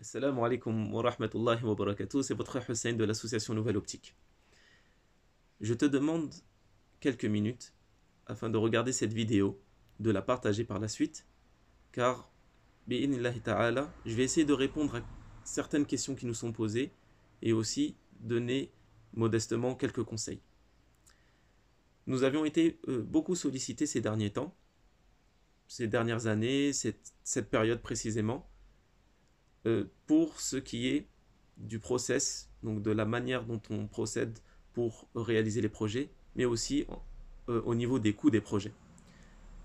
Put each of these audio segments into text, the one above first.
Assalamu alaikum wa rahmatullahi wa barakatuh, c'est votre Hussein de l'association Nouvelle Optique. Je te demande quelques minutes afin de regarder cette vidéo, de la partager par la suite, car, bi'inillahi ta'ala, je vais essayer de répondre à certaines questions qui nous sont posées et aussi donner modestement quelques conseils. Nous avions été beaucoup sollicités ces derniers temps, ces dernières années, cette période précisément, pour ce qui est du process, donc de la manière dont on procède pour réaliser les projets, mais aussi au niveau des coûts des projets.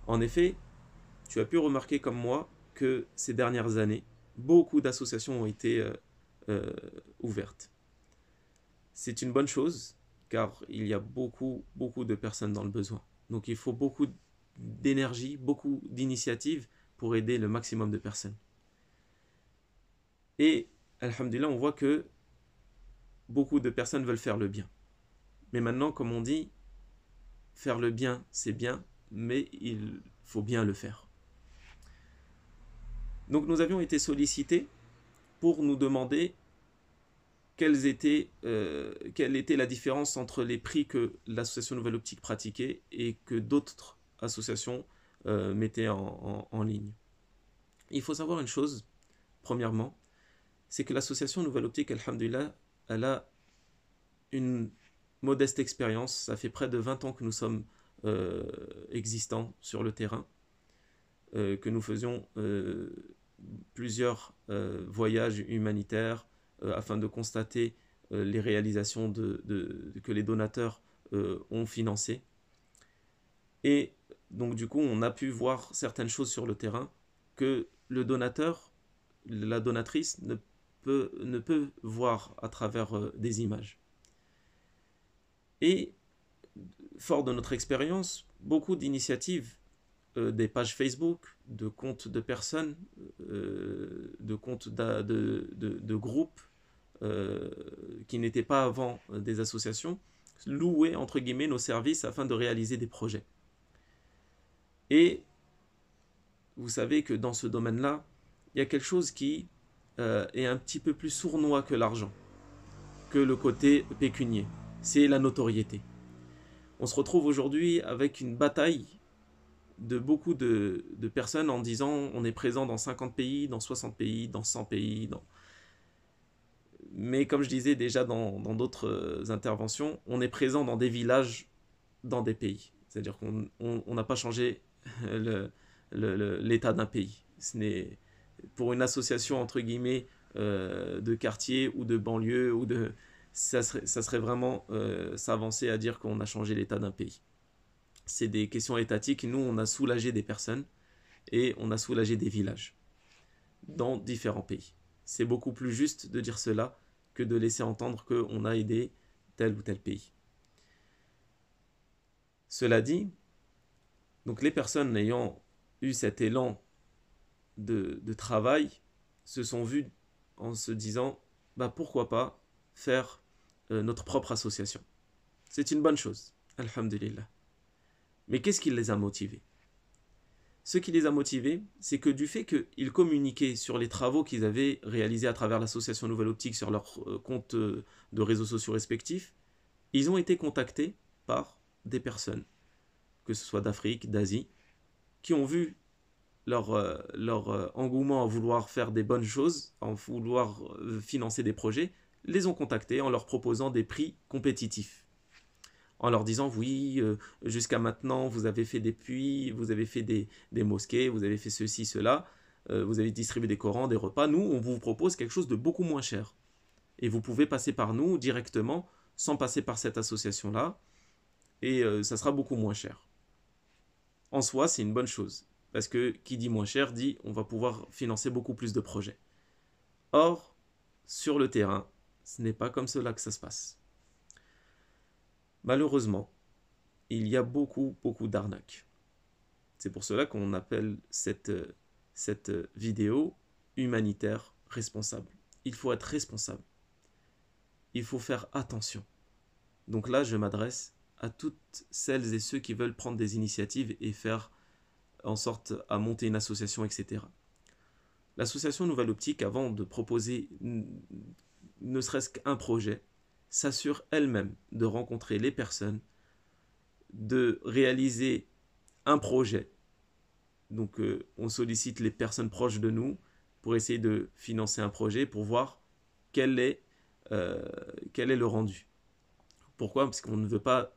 En effet, tu as pu remarquer comme moi que ces dernières années, beaucoup d'associations ont été ouvertes. C'est une bonne chose, car il y a beaucoup de personnes dans le besoin. Donc il faut beaucoup d'énergie, beaucoup d'initiatives pour aider le maximum de personnes. Et, alhamdulillah, on voit que beaucoup de personnes veulent faire le bien. Mais maintenant, comme on dit, faire le bien, c'est bien, mais il faut bien le faire. Donc nous avions été sollicités pour nous demander quelle était la différence entre les prix que l'association Nouvelle Optique pratiquait et que d'autres associations mettaient en ligne. Il faut savoir une chose, premièrement, c'est que l'association Nouvelle Optique, alhamdulillah, elle a une modeste expérience. Ça fait près de 20 ans que nous sommes existants sur le terrain, que nous faisions plusieurs voyages humanitaires afin de constater les réalisations que les donateurs ont financées. Et donc du coup, on a pu voir certaines choses sur le terrain que le donateur, la donatrice ne peut voir à travers des images. Et fort de notre expérience, beaucoup d'initiatives, des pages Facebook, de comptes de personnes, de comptes de groupes qui n'étaient pas avant des associations, louaient entre guillemets nos services afin de réaliser des projets. Et vous savez que dans ce domaine-là, il y a quelque chose qui est un petit peu plus sournois que l'argent, que le côté pécunier. C'est la notoriété. On se retrouve aujourd'hui avec une bataille de beaucoup de personnes en disant on est présent dans 50 pays, dans 60 pays, dans 100 pays. Mais comme je disais déjà dans d'autres interventions, on est présent dans des villages, dans des pays. C'est-à-dire qu'on n'a pas changé l'état d'un pays. Ce n'est pour une association entre guillemets de quartier ou de banlieue ou ça serait vraiment s'avancer à dire qu'on a changé l'état d'un pays. C'est des questions étatiques. Nous, on a soulagé des personnes et on a soulagé des villages dans différents pays. C'est beaucoup plus juste de dire cela que de laisser entendre qu'on a aidé tel ou tel pays. Cela dit, donc les personnes ayant eu cet élan de travail se sont vues en se disant pourquoi pas faire notre propre association. C'est une bonne chose, alhamdulillah. Mais qu'est-ce qui les a motivés? Ce qui les a motivés, c'est que du fait qu'ils communiquaient sur les travaux qu'ils avaient réalisés à travers l'association Nouvelle Optique sur leurs comptes de réseaux sociaux respectifs, ils ont été contactés par des personnes, que ce soit d'Afrique, d'Asie, qui ont vu leur engouement à vouloir faire des bonnes choses, à vouloir financer des projets, les ont contactés en leur proposant des prix compétitifs. En leur disant, oui, jusqu'à maintenant, vous avez fait des puits, vous avez fait des mosquées, vous avez fait ceci, cela, vous avez distribué des Corans, des repas. Nous, on vous propose quelque chose de beaucoup moins cher. Et vous pouvez passer par nous directement, sans passer par cette association-là, et ça sera beaucoup moins cher. En soi, c'est une bonne chose. Parce que qui dit moins cher dit on va pouvoir financer beaucoup plus de projets. Or, sur le terrain, ce n'est pas comme cela que ça se passe. Malheureusement, il y a beaucoup d'arnaques. C'est pour cela qu'on appelle cette vidéo humanitaire responsable. Il faut être responsable. Il faut faire attention. Donc là, je m'adresse à toutes celles et ceux qui veulent prendre des initiatives et faire en sorte à monter une association, etc. L'association Nouvelle Optique, avant de proposer ne serait-ce qu'un projet, s'assure elle-même de rencontrer les personnes, de réaliser un projet. Donc on sollicite les personnes proches de nous pour essayer de financer un projet, pour voir quel est le rendu. Pourquoi? Parce qu'on ne veut pas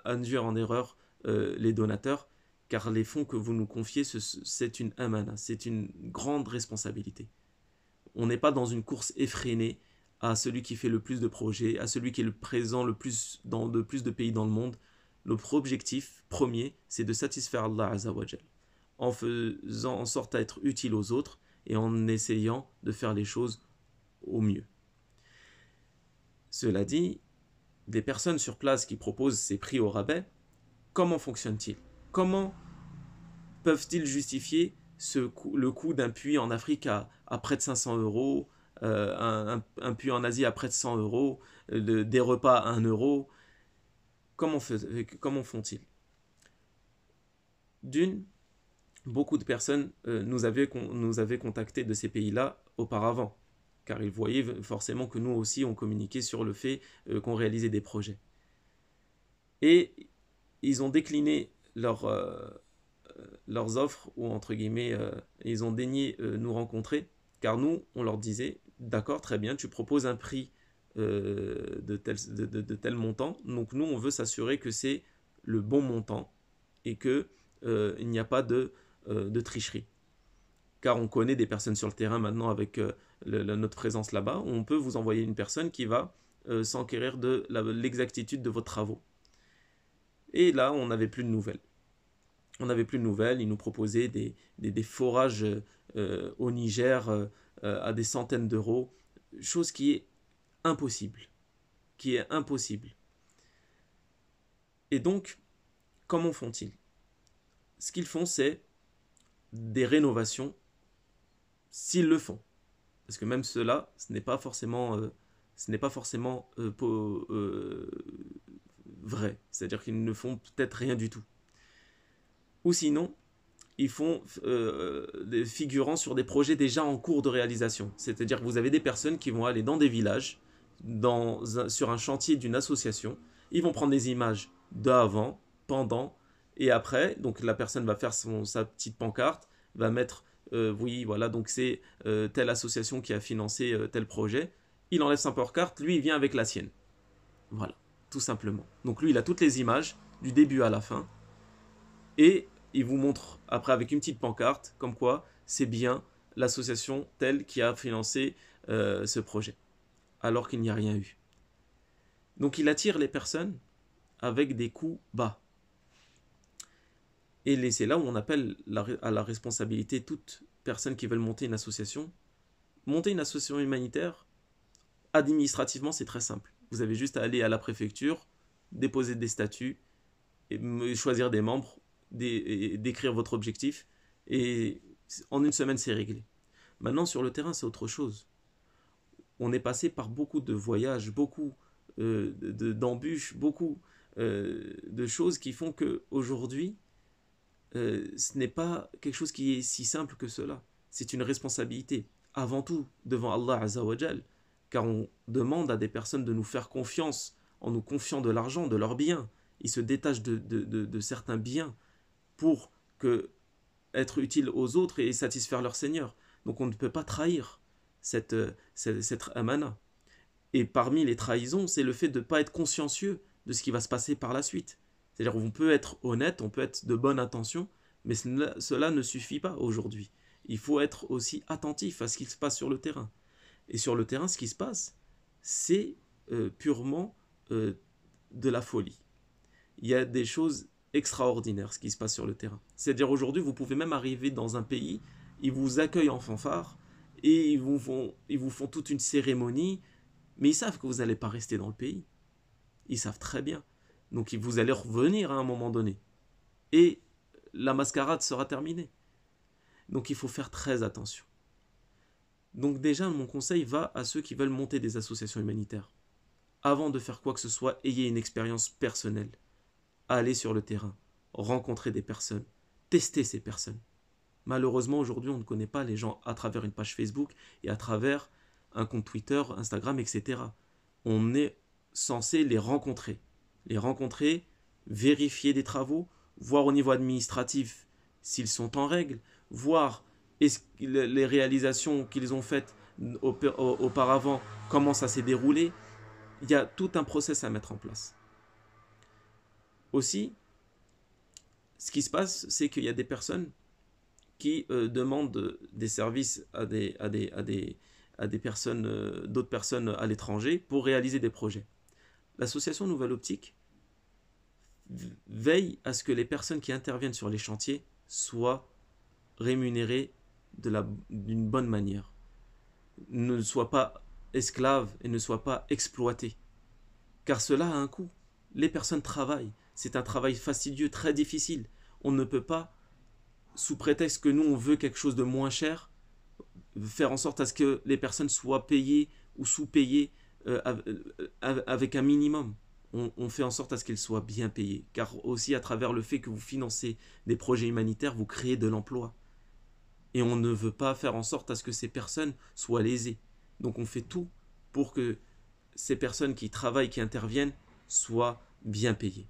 induire en erreur les donateurs, car les fonds que vous nous confiez, c'est une amana, c'est une grande responsabilité. On n'est pas dans une course effrénée à celui qui fait le plus de projets, à celui qui est le présent le plus dans de plus de pays dans le monde. Notre objectif premier, c'est de satisfaire Allah Azzawajal, en faisant en sorte d'être utile aux autres et en essayant de faire les choses au mieux. Cela dit, des personnes sur place qui proposent ces prix au rabais, comment fonctionne-t-il? Comment peuvent-ils justifier le coût d'un puits en Afrique à près de 500 euros, un puits en Asie à près de 100 euros, des repas à 1 euro? Comment font-ils? D'une, beaucoup de personnes nous avaient contactés de ces pays-là auparavant, car ils voyaient forcément que nous aussi on communiquait sur le fait qu'on réalisait des projets. Et ils ont décliné leurs offres, ou entre guillemets, ils ont daigné nous rencontrer, car nous, on leur disait, d'accord, très bien, tu proposes un prix de tel montant, donc nous, on veut s'assurer que c'est le bon montant et qu'il n'y a pas de tricherie. Car on connaît des personnes sur le terrain maintenant avec notre présence là-bas, on peut vous envoyer une personne qui va s'enquérir de l'exactitude de vos travaux. Et là, on n'avait plus de nouvelles. Ils nous proposaient des forages au Niger à des centaines d'euros, chose qui est impossible. Et donc, comment font-ils? Ce qu'ils font, c'est des rénovations, s'ils le font. Parce que même cela, ce n'est pas forcément vrai. C'est-à-dire qu'ils ne font peut-être rien du tout. Ou sinon, ils font des figurants sur des projets déjà en cours de réalisation. C'est-à-dire que vous avez des personnes qui vont aller dans des villages, sur un chantier d'une association, ils vont prendre des images d'avant, pendant et après. Donc la personne va faire sa petite pancarte, va mettre oui, voilà, donc c'est telle association qui a financé tel projet. Il enlève sa pancarte, lui il vient avec la sienne. Voilà, tout simplement. Donc lui il a toutes les images du début à la fin. Et il vous montre après avec une petite pancarte comme quoi c'est bien l'association telle qui a financé ce projet, alors qu'il n'y a rien eu. Donc il attire les personnes avec des coûts bas. Et c'est là où on appelle à la responsabilité toute personne qui veut monter une association. Monter une association humanitaire, administrativement c'est très simple. Vous avez juste à aller à la préfecture, déposer des statuts, et choisir des membres, d'écrire votre objectif, et en une semaine c'est réglé. Maintenant sur le terrain c'est autre chose. On est passé par beaucoup de voyages, beaucoup d'embûches, beaucoup de choses qui font qu'aujourd'hui ce n'est pas quelque chose qui est si simple que cela. C'est une responsabilité avant tout devant Allah Azzawajal, car on demande à des personnes de nous faire confiance en nous confiant de l'argent, de leurs biens. Ils se détachent de certains biens pour être utiles aux autres et satisfaire leur Seigneur. Donc on ne peut pas trahir cette amana. Et parmi les trahisons, c'est le fait de ne pas être consciencieux de ce qui va se passer par la suite. C'est-à-dire qu'on peut être honnête, on peut être de bonne intention, mais cela ne suffit pas aujourd'hui. Il faut être aussi attentif à ce qui se passe sur le terrain. Et sur le terrain, ce qui se passe, c'est purement de la folie. Il y a des choses extraordinaires, ce qui se passe sur le terrain. C'est-à-dire aujourd'hui, vous pouvez même arriver dans un pays, ils vous accueillent en fanfare, et ils vous font toute une cérémonie, mais ils savent que vous n'allez pas rester dans le pays. Ils savent très bien. Donc vous allez revenir à un moment donné. Et la mascarade sera terminée. Donc il faut faire très attention. Donc déjà, mon conseil va à ceux qui veulent monter des associations humanitaires. Avant de faire quoi que ce soit, ayez une expérience personnelle. Allez sur le terrain, rencontrer des personnes, tester ces personnes. Malheureusement, aujourd'hui, on ne connaît pas les gens à travers une page Facebook et à travers un compte Twitter, Instagram, etc. On est censé les rencontrer. Les rencontrer, vérifier des travaux, voir au niveau administratif s'ils sont en règle, voir les réalisations qu'ils ont faites auparavant, comment ça s'est déroulé. Il y a tout un process à mettre en place. Aussi, ce qui se passe, c'est qu'il y a des personnes qui demandent des services à des personnes, d'autres personnes à l'étranger pour réaliser des projets. L'association Nouvelle Optique veille à ce que les personnes qui interviennent sur les chantiers soient rémunérées d'une bonne manière, ne soient pas esclaves et ne soient pas exploitées. Car cela a un coût. Les personnes travaillent. C'est un travail fastidieux, très difficile. On ne peut pas, sous prétexte que nous on veut quelque chose de moins cher, faire en sorte à ce que les personnes soient payées ou sous-payées avec un minimum. On fait en sorte à ce qu'elles soient bien payées. Car aussi à travers le fait que vous financez des projets humanitaires, vous créez de l'emploi. Et on ne veut pas faire en sorte à ce que ces personnes soient lésées. Donc on fait tout pour que ces personnes qui travaillent, qui interviennent, soient bien payées.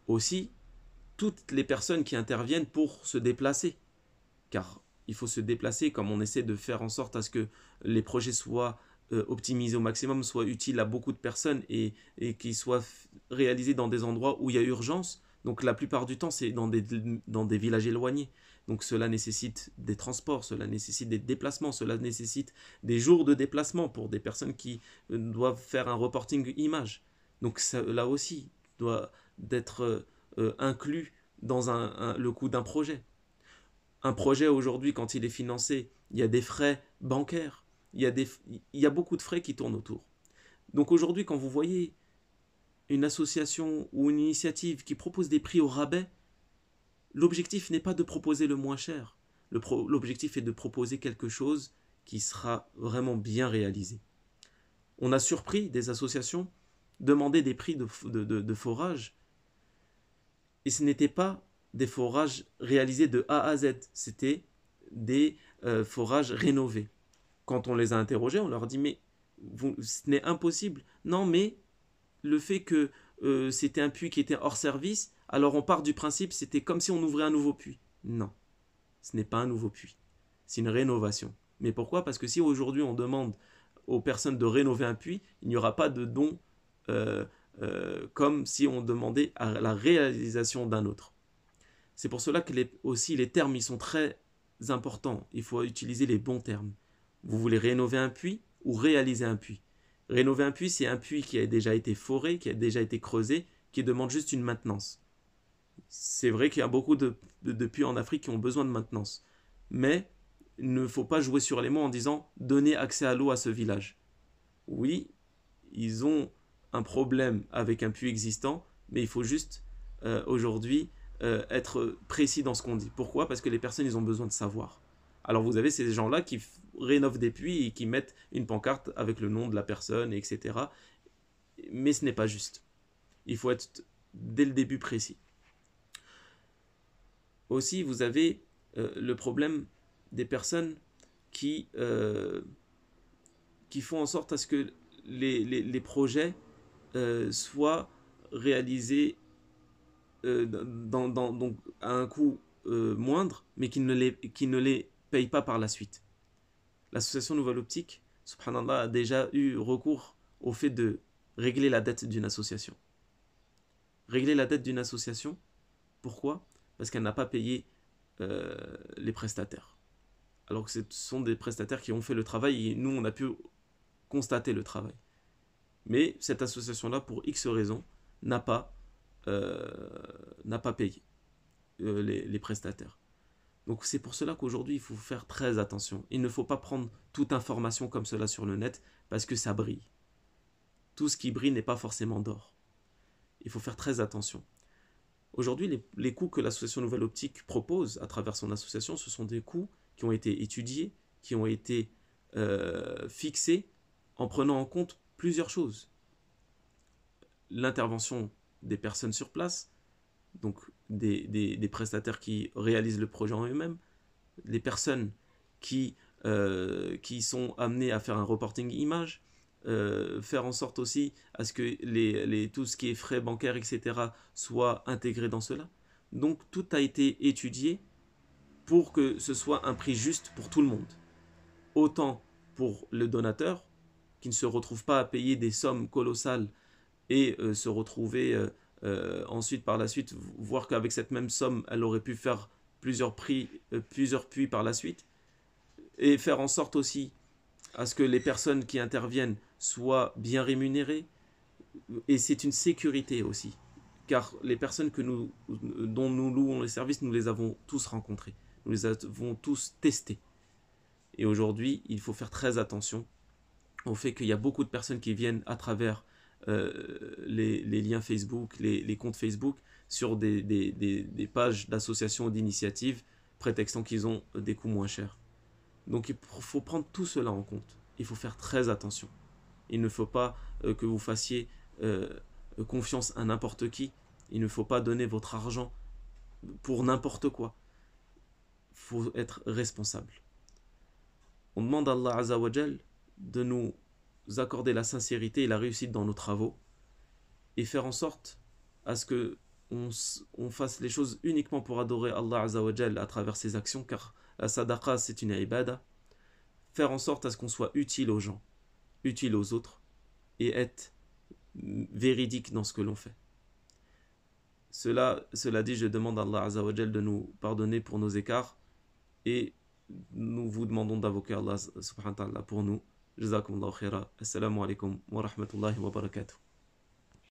Aussi, toutes les personnes qui interviennent pour se déplacer, car il faut se déplacer comme on essaie de faire en sorte à ce que les projets soient optimisés au maximum, soient utiles à beaucoup de personnes et qu'ils soient réalisés dans des endroits où il y a urgence. Donc la plupart du temps, c'est dans des villages éloignés. Donc cela nécessite des transports, cela nécessite des déplacements, cela nécessite des jours de déplacement pour des personnes qui doivent faire un reporting image. Donc là aussi doit être inclus dans le coût d'un projet. Un projet aujourd'hui, quand il est financé, il y a des frais bancaires, il y a beaucoup de frais qui tournent autour. Donc aujourd'hui, quand vous voyez une association ou une initiative qui propose des prix au rabais, l'objectif n'est pas de proposer le moins cher. L'objectif est de proposer quelque chose qui sera vraiment bien réalisé. On a surpris des associations demander des prix de forage et ce n'était pas des forages réalisés de A à Z, c'était des forages rénovés. Quand on les a interrogés, on leur dit mais ce n'est impossible. Non, mais le fait que c'était un puits qui était hors service, alors on part du principe c'était comme si on ouvrait un nouveau puits. Non, ce n'est pas un nouveau puits, c'est une rénovation. Mais pourquoi? Parce que si aujourd'hui on demande aux personnes de rénover un puits, il n'y aura pas de don comme si on demandait à la réalisation d'un autre. C'est pour cela que aussi les termes ils sont très importants. Il faut utiliser les bons termes. Vous voulez rénover un puits ou réaliser un puits? Rénover un puits, c'est un puits qui a déjà été foré, qui a déjà été creusé, qui demande juste une maintenance. C'est vrai qu'il y a beaucoup de puits en Afrique qui ont besoin de maintenance. Mais il ne faut pas jouer sur les mots en disant donner accès à l'eau à ce village. Oui, ils ont un problème avec un puits existant, mais il faut juste aujourd'hui être précis dans ce qu'on dit. Pourquoi? Parce que les personnes, ils ont besoin de savoir. Alors vous avez ces gens-là qui rénovent des puits et qui mettent une pancarte avec le nom de la personne, etc. Mais ce n'est pas juste. Il faut être dès le début précis. Aussi, vous avez le problème des personnes qui font en sorte à ce que les projets soient réalisés donc à un coût moindre, mais qui ne les paye pas par la suite. L'association Nouvelle Optique, subhanallah, a déjà eu recours au fait de régler la dette d'une association. Régler la dette d'une association, pourquoi? Parce qu'elle n'a pas payé les prestataires. Alors que ce sont des prestataires qui ont fait le travail et nous, on a pu constater le travail. Mais cette association-là, pour X raisons, n'a pas payé les prestataires. Donc c'est pour cela qu'aujourd'hui, il faut faire très attention. Il ne faut pas prendre toute information comme cela sur le net parce que ça brille. Tout ce qui brille n'est pas forcément d'or. Il faut faire très attention. Aujourd'hui, les coûts que l'association Nouvelle Optique propose à travers son association, ce sont des coûts qui ont été étudiés, qui ont été fixés en prenant en compte plusieurs choses. L'intervention des personnes sur place, donc des prestataires qui réalisent le projet en eux-mêmes, les personnes qui sont amenées à faire un reporting image, faire en sorte aussi à ce que tout ce qui est frais bancaires, etc., soit intégré dans cela. Donc tout a été étudié pour que ce soit un prix juste pour tout le monde. Autant pour le donateur, qui ne se retrouve pas à payer des sommes colossales et se retrouver ensuite par la suite, voir qu'avec cette même somme, elle aurait pu faire plusieurs puits par la suite, et faire en sorte aussi à ce que les personnes qui interviennent soient bien rémunérées, et c'est une sécurité aussi, car les personnes dont nous louons les services, nous les avons tous rencontrés, nous les avons tous testés. Et aujourd'hui, il faut faire très attention au fait qu'il y a beaucoup de personnes qui viennent à travers les liens Facebook, les comptes Facebook, sur des pages d'associations ou d'initiatives, prétextant qu'ils ont des coûts moins chers. Donc il faut prendre tout cela en compte. Il faut faire très attention. Il ne faut pas que vous fassiez confiance à n'importe qui. Il ne faut pas donner votre argent pour n'importe quoi. Il faut être responsable. On demande à Allah Azza wa Jal de nous accorder la sincérité et la réussite dans nos travaux et faire en sorte à ce que on fasse les choses uniquement pour adorer Allah Azza wa Jal à travers ses actions, car la sadaqa c'est une ibada. Faire en sorte à ce qu'on soit utile aux gens, utile aux autres et être véridique dans ce que l'on fait. Cela dit, je demande à Allah Azza wa Jal de nous pardonner pour nos écarts et nous vous demandons d'invoquer Allah subhanahu wa ta'ala pour nous. Jazakumullahu khaira. Assalamu alaikum wa rahmatullahi wa barakatuh.